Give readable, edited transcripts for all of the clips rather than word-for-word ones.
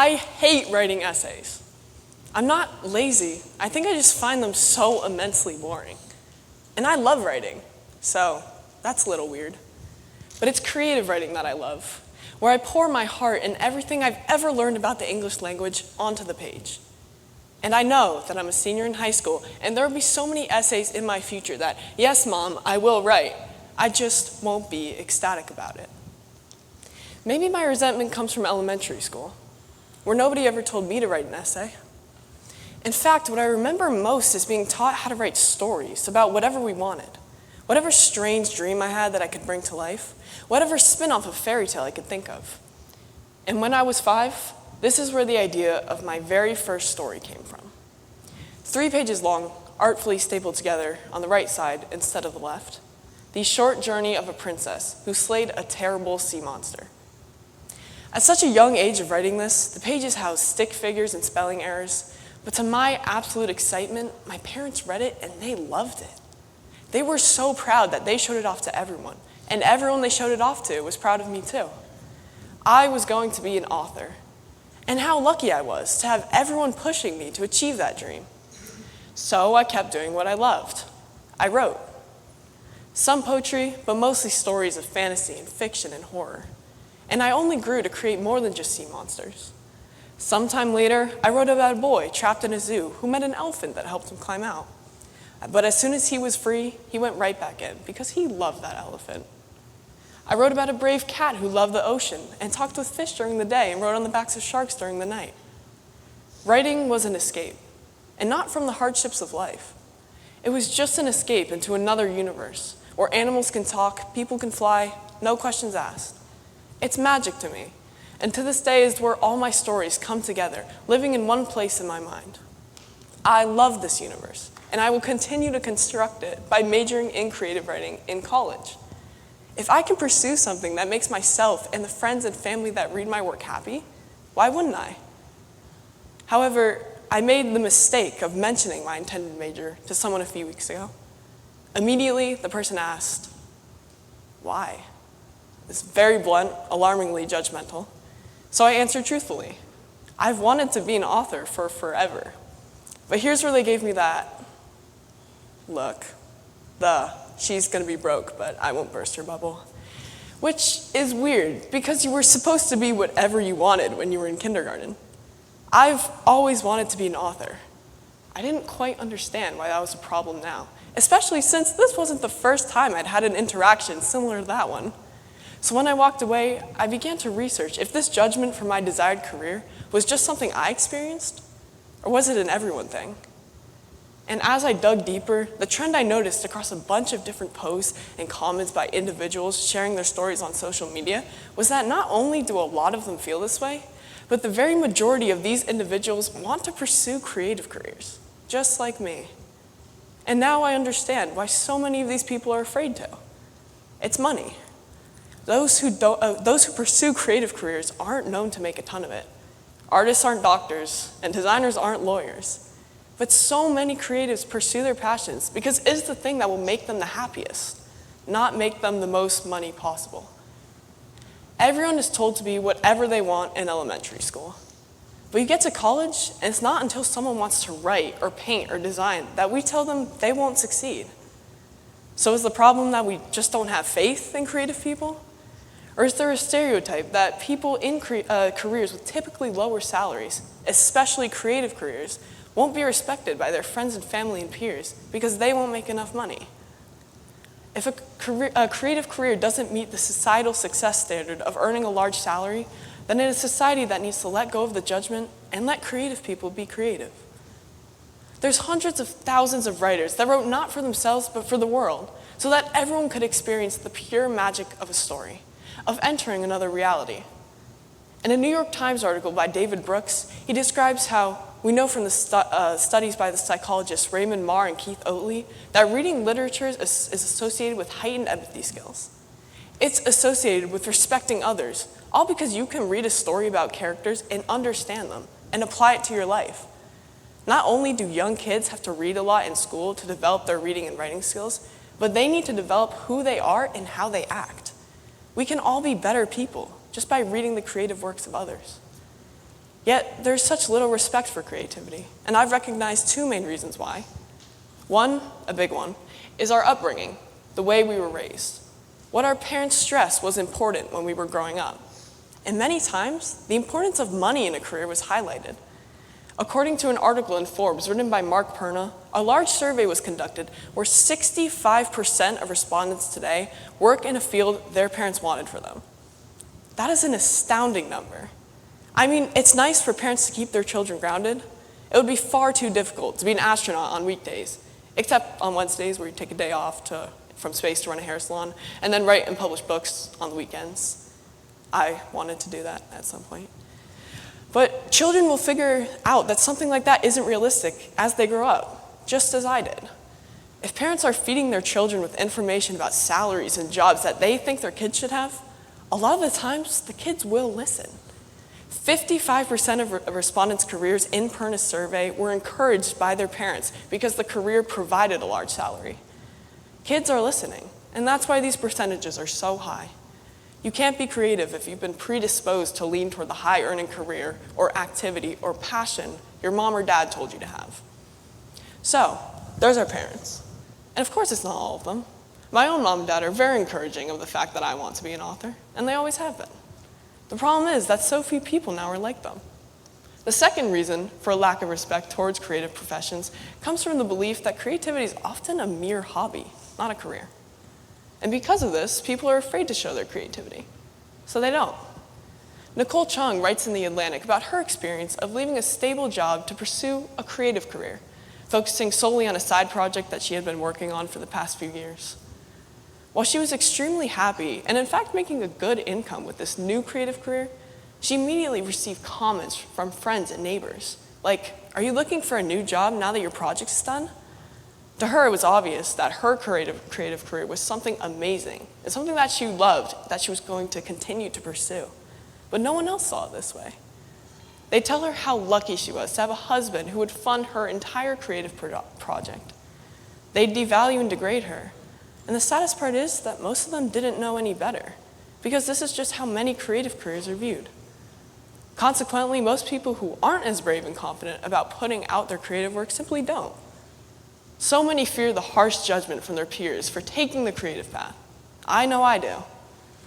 I hate writing essays. I'm not lazy. I think I just find them so immensely boring. And I love writing, so that's a little weird. But it's creative writing that I love, where I pour my heart and everything I've ever learned about the English language onto the page. And I know that I'm a senior in high school, and there will be so many essays in my future that, yes, Mom, I will write. I just won't be ecstatic about it. Maybe my resentment comes from elementary school, where nobody ever told me to write an essay. In fact, what I remember most is being taught how to write stories about whatever we wanted, whatever strange dream I had that I could bring to life, whatever spin-off of fairy tale I could think of. And when I was 5, this is where the idea of my very first story came from. 3 pages long, artfully stapled together on the right side instead of the left. The short journey of a princess who slayed a terrible sea monster. At such a young age of writing this, the pages housed stick figures and spelling errors, but to my absolute excitement, my parents read it and they loved it. They were so proud that they showed it off to everyone, and everyone they showed it off to was proud of me too. I was going to be an author, and how lucky I was to have everyone pushing me to achieve that dream. So I kept doing what I loved. I wrote. Some poetry, but mostly stories of fantasy and fiction and horror. And I only grew to create more than just sea monsters. Sometime later, I wrote about a boy trapped in a zoo who met an elephant that helped him climb out. But as soon as he was free, he went right back in because he loved that elephant. I wrote about a brave cat who loved the ocean and talked with fish during the day and rode on the backs of sharks during the night. Writing was an escape, and not from the hardships of life. It was just an escape into another universe where animals can talk, people can fly, no questions asked. It's magic to me. And to this day is where all my stories come together, living in one place in my mind. I love this universe, and I will continue to construct it by majoring in creative writing in college. If I can pursue something that makes myself and the friends and family that read my work happy, why wouldn't I? However, I made the mistake of mentioning my intended major to someone a few weeks ago. Immediately, the person asked, why? It's very blunt, alarmingly judgmental. So I answered truthfully. I've wanted to be an author for forever. But here's where they gave me that look. She's gonna be broke, but I won't burst her bubble. Which is weird, because you were supposed to be whatever you wanted when you were in kindergarten. I've always wanted to be an author. I didn't quite understand why that was a problem now, especially since this wasn't the first time I'd had an interaction similar to that one. So when I walked away, I began to research if this judgment for my desired career was just something I experienced, or was it an everyone thing? And as I dug deeper, the trend I noticed across a bunch of different posts and comments by individuals sharing their stories on social media was that not only do a lot of them feel this way, but the very majority of these individuals want to pursue creative careers, just like me. And now I understand why so many of these people are afraid to. It's money. Those who pursue creative careers aren't known to make a ton of it. Artists aren't doctors, and designers aren't lawyers. But so many creatives pursue their passions because it's the thing that will make them the happiest, not make them the most money possible. Everyone is told to be whatever they want in elementary school. But you get to college, and it's not until someone wants to write or paint or design that we tell them they won't succeed. So is the problem that we just don't have faith in creative people? Or is there a stereotype that people in careers with typically lower salaries, especially creative careers, won't be respected by their friends and family and peers because they won't make enough money? If a creative career doesn't meet the societal success standard of earning a large salary, then it is society that needs to let go of the judgment and let creative people be creative. There's hundreds of thousands of writers that wrote not for themselves but for the world, so that everyone could experience the pure magic of a story, of entering another reality. In a New York Times article by David Brooks, he describes how we know from the studies by the psychologists Raymond Marr and Keith Oatley that reading literature is associated with heightened empathy skills. It's associated with respecting others, all because you can read a story about characters and understand them and apply it to your life. Not only do young kids have to read a lot in school to develop their reading and writing skills, but they need to develop who they are and how they act. We can all be better people just by reading the creative works of others. Yet there's such little respect for creativity, and I've recognized two main reasons why. One, a big one, is our upbringing, the way we were raised. What our parents stressed was important when we were growing up. And many times, the importance of money in a career was highlighted. According to an article in Forbes written by Mark Perna, a large survey was conducted where 65% of respondents today work in a field their parents wanted for them. That is an astounding number. I mean, it's nice for parents to keep their children grounded. It would be far too difficult to be an astronaut on weekdays, except on Wednesdays where you take a day off from space to run a hair salon, and then write and publish books on the weekends. I wanted to do that at some point. But children will figure out that something like that isn't realistic as they grow up, just as I did. If parents are feeding their children with information about salaries and jobs that they think their kids should have, a lot of the times the kids will listen. 55% of respondents' careers in Perna's survey were encouraged by their parents because the career provided a large salary. Kids are listening, and that's why these percentages are so high. You can't be creative if you've been predisposed to lean toward the high-earning career or activity or passion your mom or dad told you to have. So, there's our parents. And of course it's not all of them. My own mom and dad are very encouraging of the fact that I want to be an author, and they always have been. The problem is that so few people now are like them. The second reason for a lack of respect towards creative professions comes from the belief that creativity is often a mere hobby, not a career. And because of this, people are afraid to show their creativity, so they don't. Nicole Chung writes in The Atlantic about her experience of leaving a stable job to pursue a creative career, focusing solely on a side project that she had been working on for the past few years. While she was extremely happy, and in fact making a good income with this new creative career, she immediately received comments from friends and neighbors, like, "Are you looking for a new job now that your project's done?" To her, it was obvious that her creative career was something amazing and something that she loved, that she was going to continue to pursue. But no one else saw it this way. They tell her how lucky she was to have a husband who would fund her entire creative project. They devalue and degrade her. And the saddest part is that most of them didn't know any better, because this is just how many creative careers are viewed. Consequently, most people who aren't as brave and confident about putting out their creative work simply don't. So many fear the harsh judgment from their peers for taking the creative path. I know I do.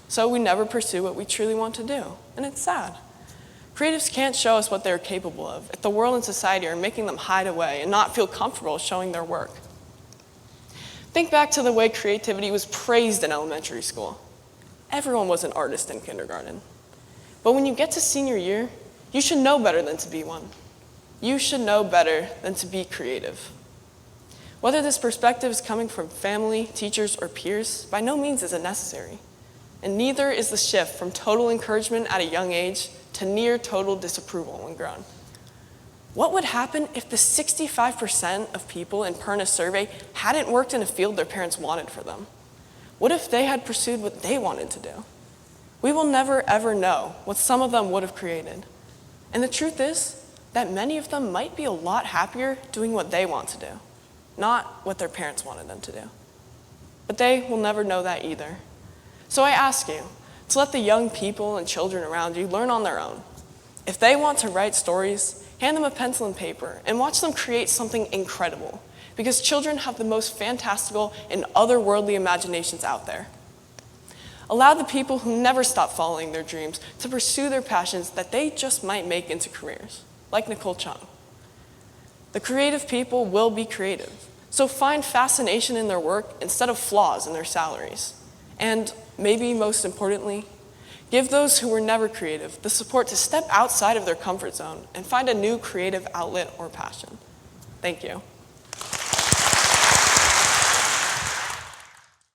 So we never pursue what we truly want to do, and it's sad. Creatives can't show us what they're capable of if the world and society are making them hide away and not feel comfortable showing their work. Think back to the way creativity was praised in elementary school. Everyone was an artist in kindergarten. But when you get to senior year, you should know better than to be one. You should know better than to be creative. Whether this perspective is coming from family, teachers, or peers, by no means is it necessary. And neither is the shift from total encouragement at a young age to near total disapproval when grown. What would happen if the 65% of people in Perna's survey hadn't worked in a field their parents wanted for them? What if they had pursued what they wanted to do? We will never ever know what some of them would have created. And the truth is that many of them might be a lot happier doing what they want to do, not what their parents wanted them to do. But they will never know that either. So I ask you to let the young people and children around you learn on their own. If they want to write stories, hand them a pencil and paper and watch them create something incredible, because children have the most fantastical and otherworldly imaginations out there. Allow the people who never stop following their dreams to pursue their passions that they just might make into careers, like Nicole Chung. The creative people will be creative, so find fascination in their work instead of flaws in their salaries. And maybe most importantly, give those who were never creative the support to step outside of their comfort zone and find a new creative outlet or passion. Thank you.